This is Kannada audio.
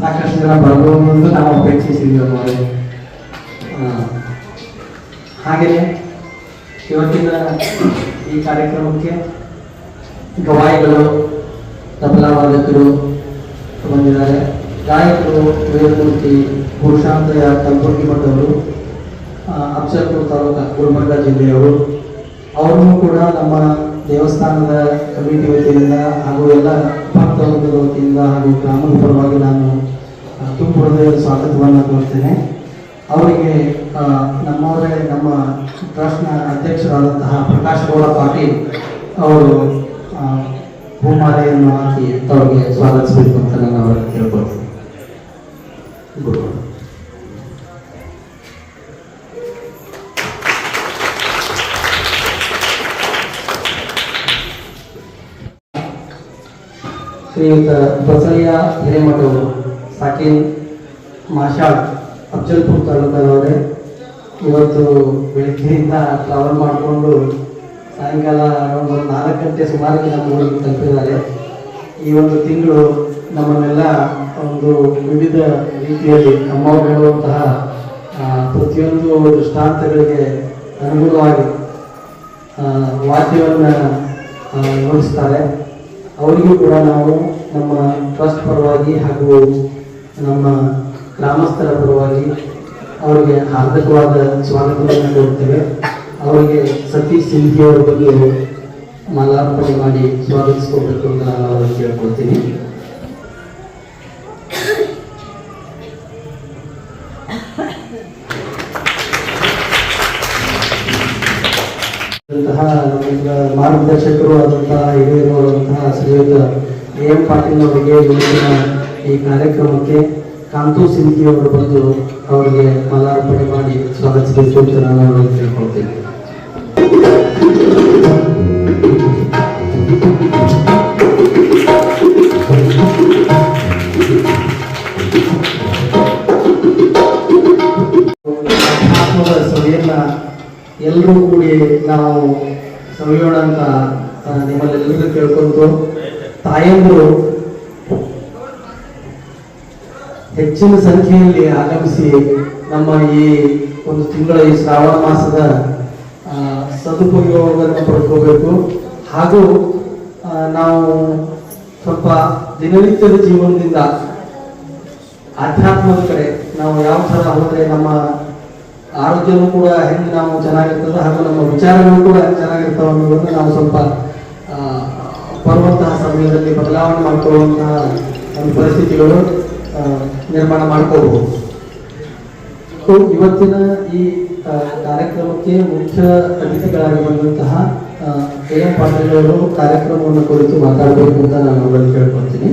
ಸಾಕಷ್ಟು ಜನ ಬರ್ಬೋದು ಅಂತ ನಾವು ಅಪೇಕ್ಷಿಸಿದ್ವಿ ಅವರೇ. ಹಾಗೆಯೇ ಇವತ್ತಿನ ಈ ಕಾರ್ಯಕ್ರಮಕ್ಕೆ ಗವಾಯಿಗಳು, ತಬಲಾ ವಾದಕರು ಬಂದಿದ್ದಾರೆ. ಗಾಯಕರು ವೇದಮೂರ್ತಿ ಪುರುಷಾಂತಯ ಕಲಬುರ್ಗಿ ಮಠವರು, ಅಫಜಲ್ಪುರ ತಾಲೂಕು ಗುಲ್ಬರ್ಗ ಜಿಲ್ಲೆಯವರು. ಅವರನ್ನು ಕೂಡ ನಮ್ಮ ದೇವಸ್ಥಾನದ ಕಮಿಟಿ ವತಿಯಿಂದ ಹಾಗೂ ಎಲ್ಲ ಭಕ್ತವೃಂದದ ವತಿಯಿಂದ ಹಾಗೂ ಗ್ರಾಮದ ಪರವಾಗಿ ನಾನು ತುಂಬ ಹೃದಯದ ಸ್ವಾಗತವನ್ನು ಕೋರ್ತೇನೆ. ಅವರಿಗೆ ನಮ್ಮವರೇ ನಮ್ಮ ಟ್ರಸ್ಟ್ನ ಅಧ್ಯಕ್ಷರಾದಂತಹ ಪ್ರಕಾಶ್ ಗೌಡ ಪಾಟೀಲ್ ಅವರು ಹೂಮಾಲೆಯನ್ನು ಹಾಕಿ ಅವರಿಗೆ ಸ್ವಾಗತಿಸಬೇಕು ಅಂತ ನಾನು ಅವರಿಗೆ ಕೇಳ್ಕೊಳ್ತೀನಿ. ಶ್ರೀಯುತ ಬಸಯ್ಯ ಹಿರೇಮಠವರು, ಸಾಕಿನ್ ಮಾಷಾಳ್, ಅಫಜಲ್ಪುರ ತಾಲೂಕದವರೇ. ಇವತ್ತು ಬೆಳಗ್ಗೆಯಿಂದ ಟ್ರಾವೆಲ್ ಮಾಡಿಕೊಂಡು ಸಾಯಂಕಾಲ ಒಂದು 4 ಗಂಟೆ ಸುಮಾರಿಗೆ ನಮ್ಮ ಊರಿಗೆ ತಲುಪಿದ್ದಾರೆ. ಈ ಒಂದು ತಿಂಗಳು ನಮ್ಮನ್ನೆಲ್ಲ ಒಂದು ವಿವಿಧ ರೀತಿಯಲ್ಲಿ ಅಮ್ಮವ್ರು ಹೇಳುವಂತಹ ಪ್ರತಿಯೊಂದು ದೃಷ್ಟಾಂತಗಳಿಗೆ ಅನುಗುಣವಾಗಿ ವಾದ್ಯವನ್ನು ನುಡಿಸ್ತಾರೆ. ಅವರಿಗೂ ಕೂಡ ನಾವು ನಮ್ಮ ಟ್ರಸ್ಟ್ ಪರವಾಗಿ ಹಾಗೂ ನಮ್ಮ ಗ್ರಾಮಸ್ಥರ ಪರವಾಗಿ ಅವರಿಗೆ ಹಾರ್ದಿಕವಾದ ಸ್ವಾಗತವನ್ನು ಕೊಡ್ತೇವೆ. ಅವರಿಗೆ ಸತೀಶ್ ಸಿಂಧಿ ಅವರ ಬಗ್ಗೆ ಮಾಲಾರ್ಪಣೆ ಮಾಡಿ ಸ್ವಾಗತಿಸ್ಕೋಬೇಕು ಅಂತ ನಾನು ಅವರಿಗೆ ಕೇಳ್ಕೊಳ್ತೀನಿ. ಮಾರ್ಗದರ್ಶಕರು ಆದಂತಹ ಹಿರಿಯರು ಆದಂತಹ ಶ್ರೀಯುತ ಎಂ ಪಾಟೀಲ್ ಅವರಿಗೆ ಇವತ್ತಿನ ಈ ಕಾರ್ಯಕ್ರಮಕ್ಕೆ ಕಾಂತು ಸಿಂಧಿ ಅವರು ಬಂದು ಅವರಿಗೆ ಮಾಲಾರ್ಪಣೆ ಮಾಡಿ ಸ್ವಾಗತಿಸಬೇಕು ಅಂತ ನಾನು ಅವರಿಗೆ ಕೇಳ್ಕೊಳ್ತೇನೆ. ಸಭೆಯನ್ನ ಎಲ್ಲರೂ ಕೂಡಿ ನಾವು ಸವಿಯೋಣ ಅಂತ ನಿಮ್ಮಲ್ಲೆಲ್ಲರಿಗೂ ಕೇಳ್ಕೊಂಡು, ತಾಯಂದರು ಹೆಚ್ಚಿನ ಸಂಖ್ಯೆಯಲ್ಲಿ ಆಗಮಿಸಿ ನಮ್ಮ ಈ ಒಂದು ತಿಂಗಳ ಈ ಶ್ರಾವಣ ಮಾಸದ ಸದುಪಯೋಗವನ್ನು ಪಡ್ಕೋಬೇಕು. ಹಾಗೂ ನಾವು ಸ್ವಲ್ಪ ದಿನನಿತ್ಯದ ಜೀವನದಿಂದ ಆಧ್ಯಾತ್ಮದ ಕಡೆ ನಾವು ಯಾವ ಥರ ಹೋದರೆ ನಮ್ಮ ಆರೋಗ್ಯವೂ ಕೂಡ ಹೆಂಗೆ ನಾವು ಚೆನ್ನಾಗಿರ್ತದೆ ಹಾಗೂ ನಮ್ಮ ವಿಚಾರಗಳು ಕೂಡ ಚೆನ್ನಾಗಿರ್ತಾವೆ ಅನ್ನೋದನ್ನು ನಾವು ಸ್ವಲ್ಪ ಬರುವಂತಹ ಸಮಯದಲ್ಲಿ ಬದಲಾವಣೆ ಮಾಡಿಕೊಳ್ಳುವಂತಹ ಒಂದು ಪರಿಸ್ಥಿತಿಗಳು ನಿರ್ಮಾಣ ಮಾಡ್ಕೋಬಹುದು. ಇವತ್ತಿನ ಈ ಕಾರ್ಯಕ್ರಮಕ್ಕೆ ಮುಖ್ಯ ಅತಿಥಿಗಳಾಗಿ ಬಂದಂತಹ ಎಂ ಪಾಟೀಲ್ ಅವರು ಕಾರ್ಯಕ್ರಮವನ್ನು ಕುರಿತು ಮಾತಾಡಬೇಕು ಅಂತ ನಾನು ಅವರಲ್ಲಿ ಕೇಳ್ಕೊಳ್ತೀನಿ.